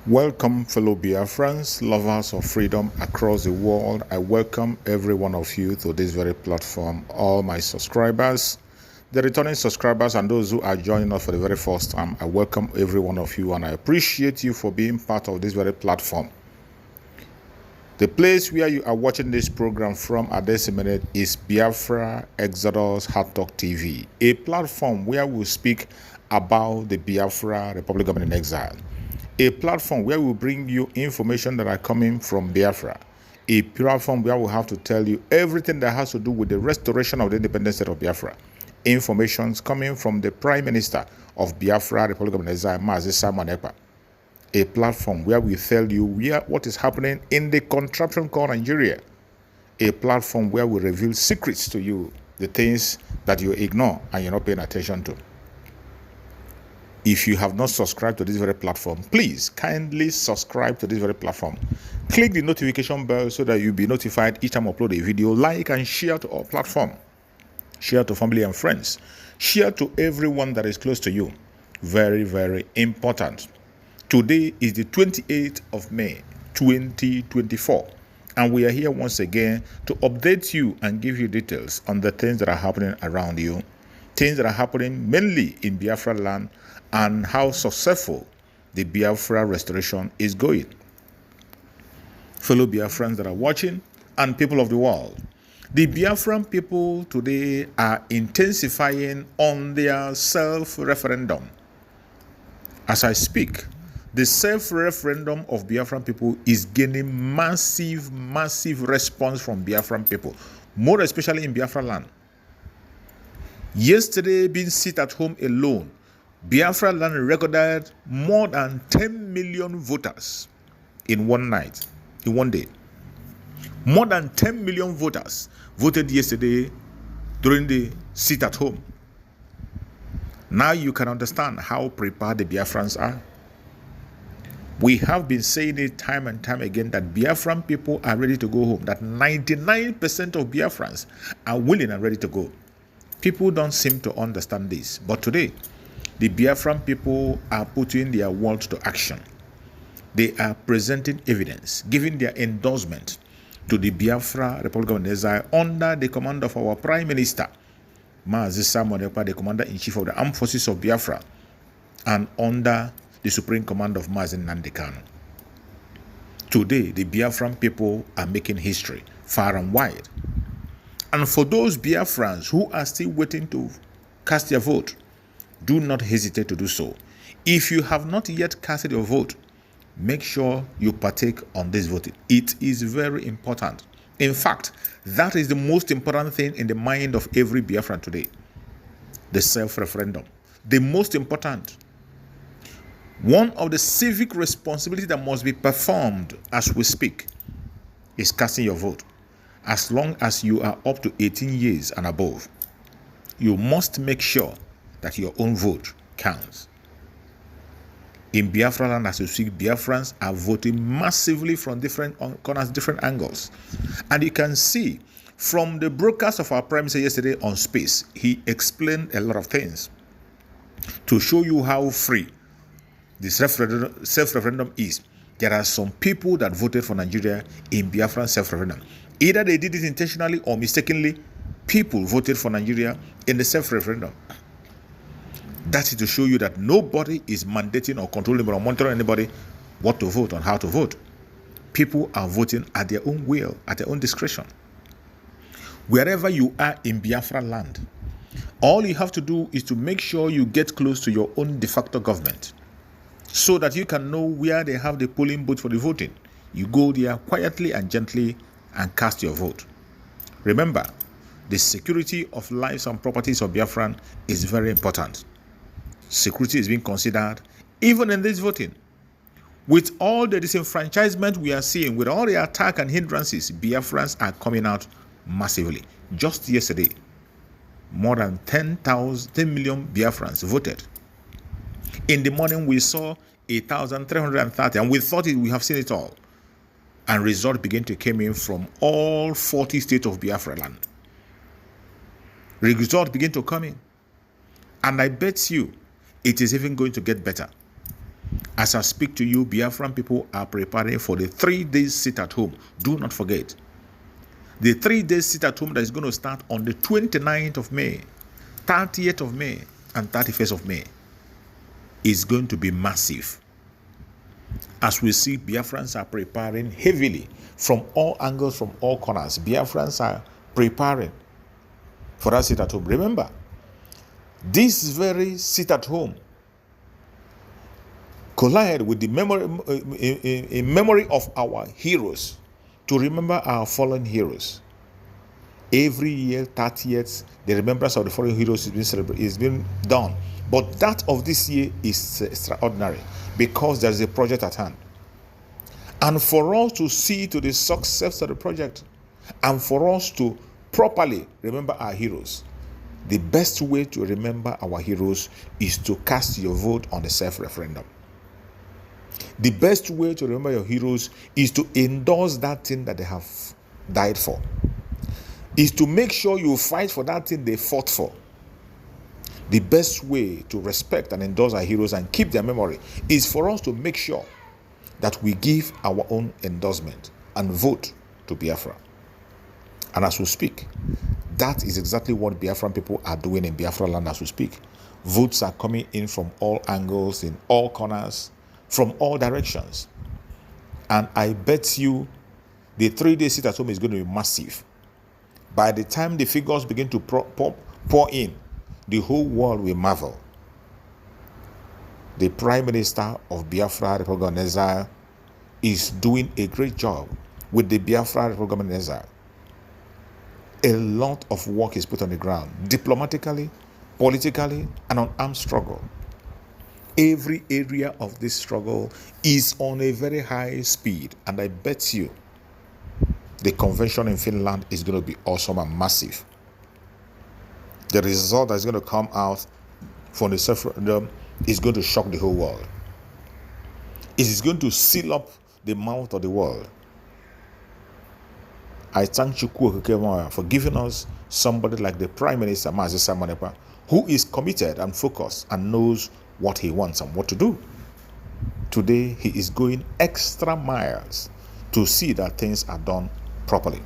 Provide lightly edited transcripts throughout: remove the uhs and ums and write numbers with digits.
Welcome, fellow Biafrans, lovers of freedom across the world. I welcome every one of you to this very platform, all my subscribers, the returning subscribers, and those who are joining us for the very first time. I welcome every one of you, and I appreciate you for being part of this very platform. The place where you are watching this program from at this minute is Biafra Exodus Hard Talk TV, a platform where we speak about the Biafra Republic Government in Exile. A platform where we bring you information that are coming from Biafra. A platform where we have to tell you everything that has to do with the restoration of the independent state of Biafra. Informations coming from the Prime Minister of Biafra, Republic of Exile, Mazi Simon Ekpa. A platform where we tell you what is happening in the contraption called Nigeria. A platform where we reveal secrets to you, the things that you ignore and you're not paying attention to. If you have not subscribed to this very platform, please kindly subscribe to this very platform. Click the notification bell so that you'll be notified each time I upload a video. Like and share to our platform. Share to family and friends. Share to everyone that is close to you. Very, very important. Today is the 28th of May, 2024. And we are here once again to update you and give you details on the things that are happening around you. Things that are happening mainly in Biafra land and how successful the Biafra restoration is going. Fellow Biafrans that are watching and people of the world, the Biafran people today are intensifying on their self-referendum. As I speak, the self-referendum of Biafran people is gaining massive response from Biafran people, more especially in Biafra land. Yesterday, being sit at home alone, Biafra land recorded more than 10 million voters in one night, in one day. More than 10 million voters voted yesterday during the sit at home. Now you can understand how prepared the Biafrans are. We have been saying it time and time again that Biafran people are ready to go home, that 99% of Biafrans are willing and ready to go. People don't seem to understand this, but today, the Biafran people are putting their words to action. They are presenting evidence, giving their endorsement to the Biafra Republic of Exile under the command of our Prime Minister, Mazi Simon Ekpa, the Commander-in-Chief of the Armed Forces of Biafra, and under the Supreme Command of Mazi Nnamdi Kanu. Today, the Biafran people are making history far and wide. And for those Biafrans who are still waiting to cast their vote, do not hesitate to do so. If you have not yet cast your vote, make sure you partake on this voting. It is very important. In fact, that is the most important thing in the mind of every Biafran today. The self-referendum. The most important. One of the civic responsibilities that must be performed as we speak is casting your vote. As long as you are up to 18 years and above, you must make sure that your own vote counts. In Biafra land, as you see, Biafrans are voting massively from different corners, different angles. And you can see from the broadcast of our Prime Minister yesterday on Space, he explained a lot of things to show you how free this self-referendum is. There are some people that voted for Nigeria in Biafran self-referendum. Either they did it intentionally or mistakenly, people voted for Nigeria in the self-referendum. That is to show you that nobody is mandating or controlling or monitoring anybody what to vote and how to vote. People are voting at their own will, at their own discretion. Wherever you are in Biafra land, all you have to do is to make sure you get close to your own de facto government so that you can know where they have the polling booth for the voting. You go there quietly and gently and cast your vote. Remember, the security of lives and properties of Biafran is very important. Security is being considered even in this voting. With all the disenfranchisement we are seeing, with all the attack and hindrances, Biafrans are coming out massively. Just yesterday, more than 10 million Biafrans voted. In the morning, we saw 1,330, and we thought we have seen it all. And results began to come in from all 40 states of Biafra land. Results begin to come in. And I bet you, it is even going to get better. As I speak to you, Biafran people are preparing for the 3 days sit at home. Do not forget. The 3 days sit at home that is going to start on the 29th of May, 30th of May, and 31st of May is going to be massive. As we see, Biafrans are preparing heavily from all angles, from all corners. Biafrans are preparing for that sit at home. Remember, this very sit at home collide with the memory of our heroes, to remember our fallen heroes. Every year, 30th, the remembrance of the fallen heroes is being done. But that of this year is extraordinary because there is a project at hand. And for us to see to the success of the project, and for us to properly remember our heroes, the best way to remember our heroes is to cast your vote on the self-referendum. The best way to remember your heroes is to endorse that thing that they have died for. Is to make sure you fight for that thing they fought for. The best way to respect and endorse our heroes and keep their memory is for us to make sure that we give our own endorsement and vote to Biafra. And as we speak, that is exactly what Biafran people are doing in Biafra land as we speak. Votes are coming in from all angles, in all corners, from all directions. And I bet you the 3 day sit at home is going to be massive. By the time the figures begin to pour in, the whole world will marvel. The Prime Minister of Biafra, Republic of Exile, is doing a great job with the Biafra, Republic of Exile. A lot of work is put on the ground, diplomatically, politically, and on armed struggle. Every area of this struggle is on a very high speed, and I bet you the convention in Finland is going to be awesome and massive. The result that is going to come out from the self-referendum is going to shock the whole world. It is going to seal up the mouth of the world. I thank you for giving us somebody like the Prime Minister, Mazi Samanepa, who is committed and focused and knows what he wants and what to do. Today, he is going extra miles to see that things are done properly.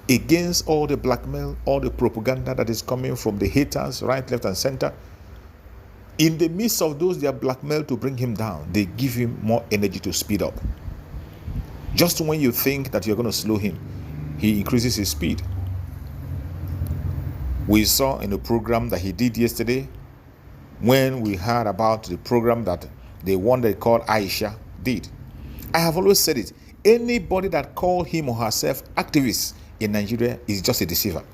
Against all the blackmail, all the propaganda that is coming from the haters, right, left, and center. In the midst of those they are blackmailed to bring him down, they give him more energy to speed up. Just when you think that you're going to slow him, he increases his speed. We saw in the program that he did yesterday, when we heard about the program that the one they called Aisha did. I have always said it. Anybody that called him or herself activist in Nigeria is just a deceiver.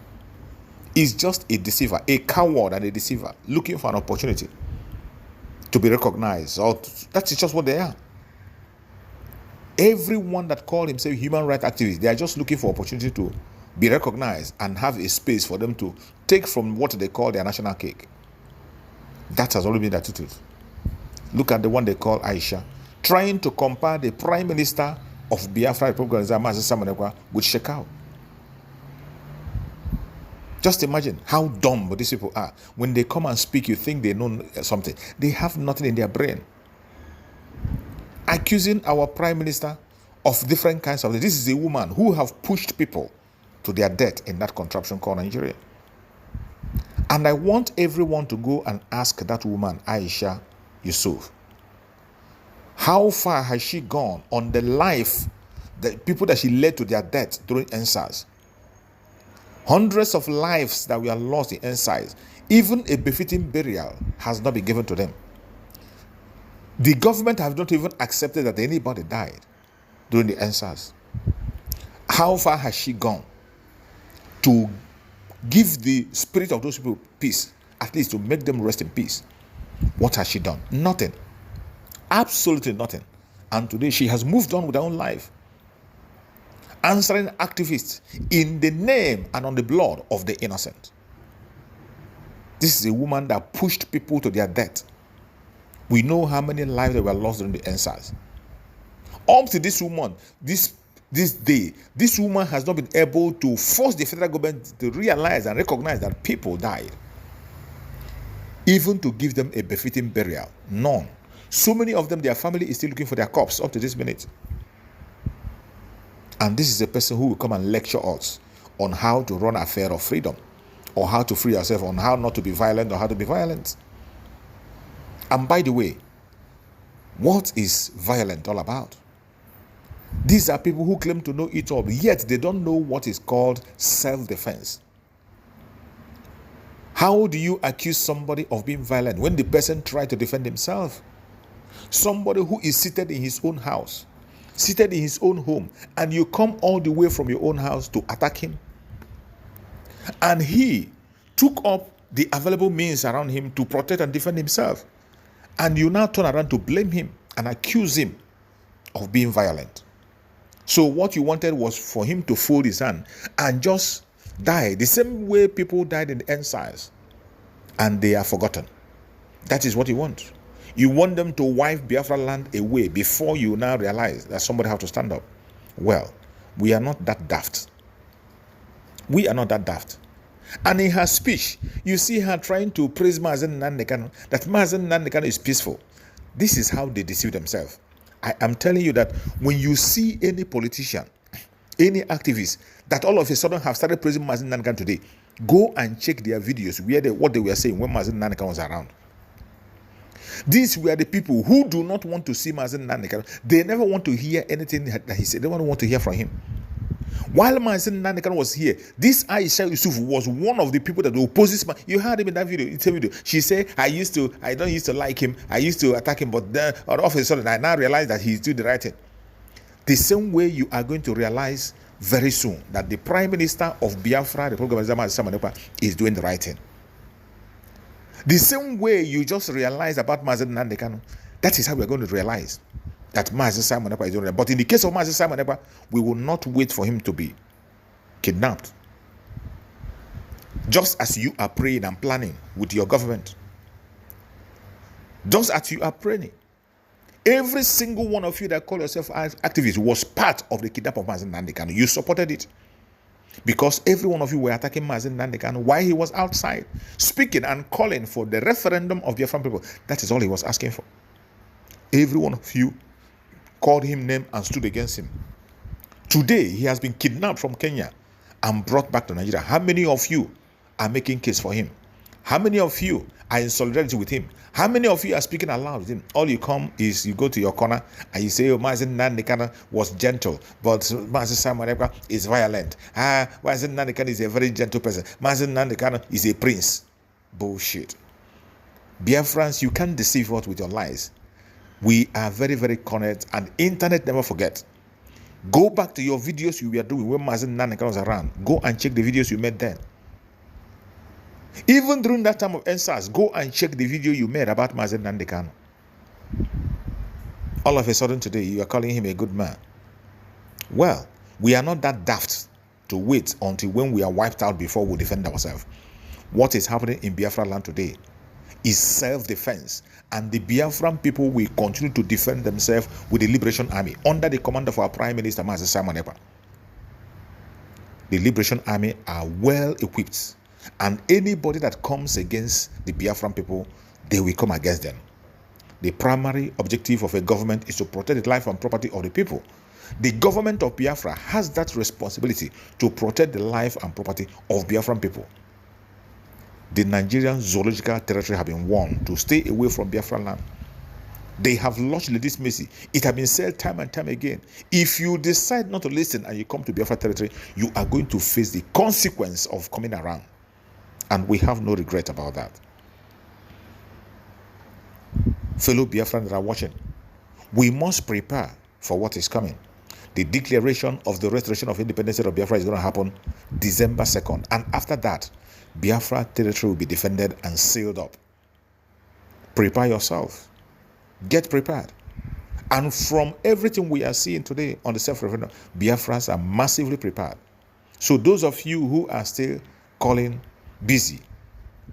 Is just a deceiver, a coward and a deceiver, looking for an opportunity to be recognized. That's just what they are. Everyone that called himself human rights activist, they are just looking for opportunity to be recognized and have a space for them to take from what they call their national cake. That has always been the attitude. Look at the one they call Aisha, trying to compare the Prime Minister of Biafra, Republic of Exile, with Shekau. Just imagine how dumb these people are. When they come and speak, you think they know something. They have nothing in their brain. Accusing our Prime Minister of different kinds of... This is a woman who have pushed people to their death in that contraption called Nigeria. And I want everyone to go and ask that woman, Aisha Yusuf, how far has she gone on the life, the people that she led to their death during NSAS? Hundreds of lives that were lost in NSAS. Even a befitting burial has not been given to them. The government have not even accepted that anybody died during the NSAS. How far has she gone to give the spirit of those people peace, at least to make them rest in peace? What has she done? Nothing. Absolutely nothing. And today she has moved on with her own life, answering activists in the name and on the blood of the innocent. This is a woman that pushed people to their death. We know how many lives that were lost during the NSAS. Up to this woman, this day, this woman has not been able to force the federal government to realize and recognize that people died. Even to give them a befitting burial. None. So many of them, their family is still looking for their corpse up to this minute. And this is a person who will come and lecture us on how to run an affair of freedom, or how to free ourselves, on how not to be violent or how to be violent. And by the way, what is violent all about? These are people who claim to know it all, yet they don't know what is called self-defense. How do you accuse somebody of being violent when the person tried to defend himself? Somebody who is seated in his own house, seated in his own home, and you come all the way from your own house to attack him. And he took up the available means around him to protect and defend himself. And you now turn around to blame him and accuse him of being violent. So what you wanted was for him to fold his hand and just die the same way people died in the ensigns, and they are forgotten. That is what you want. You want them to wipe Biafra land away before you now realize that somebody has to stand up. Well, we are not that daft. We are not that daft. And in her speech, you see her trying to praise Mazen Nandekano, that Mazen Nandekano is peaceful. This is how they deceive themselves. I am telling you that when you see any politician, any activist, that all of a sudden have started praising Mazen Nandekano today, go and check their videos where what they were saying when Mazen Nandekano was around. These were the people who do not want to see Mazen Nandekano. They never want to hear anything that he said. They don't want to hear from him. While Mazen Nandekano was here, this Aisha Yusuf was one of the people that opposes. You heard him in that video. It's a video. She said, I don't used to like him. I used to attack him, but then all of a sudden I now realize that he's doing the right thing. The same way you are going to realize very soon that the Prime Minister of Biafra, the Republic of Zama, is doing the right thing. The same way you just realize about Mazen Nandekano, that is how we are going to realize that Mazen Simon Ekpa is doing it. But in the case of Mazen Simon Ekpa, we will not wait for him to be kidnapped. Just as you are praying and planning with your government, just as you are praying, every single one of you that call yourself as activists was part of the kidnapping of Mazen Nandekano. You supported it. Because every one of you were attacking Mazen Nandekano while he was outside, speaking and calling for the referendum of Biafran people. That is all he was asking for. Every one of you called him name and stood against him. Today, he has been kidnapped from Kenya and brought back to Nigeria. How many of you are making case for him? How many of you are in solidarity with him? How many of you are speaking aloud with him? All you come is you go to your corner and you say, oh, Mazen Nandekano was gentle, but Mazen Simon Ekpa is violent. Mazen Nandekano is a very gentle person. Mazen Nandekano is a prince. Bullshit. Biafrans, you can't deceive us with your lies. We are very, very correct, and internet never forget. Go back to your videos you were doing when Mazen Nandekano was around. Go and check the videos you made then. Even during that time of NSAS, go and check the video you made about Mazen Nandekano. All of a sudden today, you are calling him a good man. Well, we are not that daft to wait until when we are wiped out before we defend ourselves. What is happening in Biafra land today is self-defense, and the Biafran people will continue to defend themselves with the Liberation Army under the command of our Prime Minister, Mazen Simon Ekpa. The Liberation Army are well equipped, and anybody that comes against the Biafran people, they will come against them. The primary objective of a government is to protect the life and property of the people. The government of Biafra has that responsibility to protect the life and property of Biafran people. The Nigerian zoological territory have been warned to stay away from Biafra land. They have lodged legitimacy. It has been said time and time again. If you decide not to listen and you come to Biafra territory, you are going to face the consequence of coming around. And we have no regret about that. Fellow Biafrans that are watching, we must prepare for what is coming. The declaration of the restoration of independence of Biafra is going to happen December 2nd. And after that, Biafra territory will be defended and sealed up. Prepare yourself. Get prepared. And from everything we are seeing today on the self-referendum, Biafrans are massively prepared. So those of you who are still calling busy,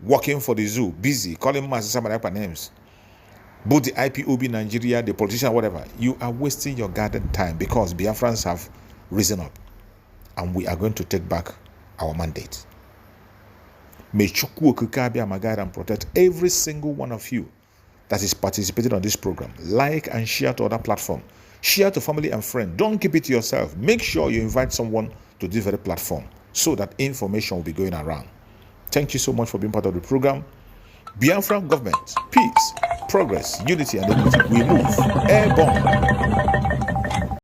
working for the zoo, busy, calling Mazen Simon Ekpa names, both the IPOB Nigeria, the politician, whatever, you are wasting your garden time, because Biafrans have risen up and we are going to take back our mandate. May Chukwu Okike Abia guide and protect every single one of you that is participating on this program. Like and share to other platforms. Share to family and friends. Don't keep it to yourself. Make sure you invite someone to this very platform so that information will be going around. Thank you so much for being part of the program. Biafra government, peace, progress, unity, and equity. We move airborne.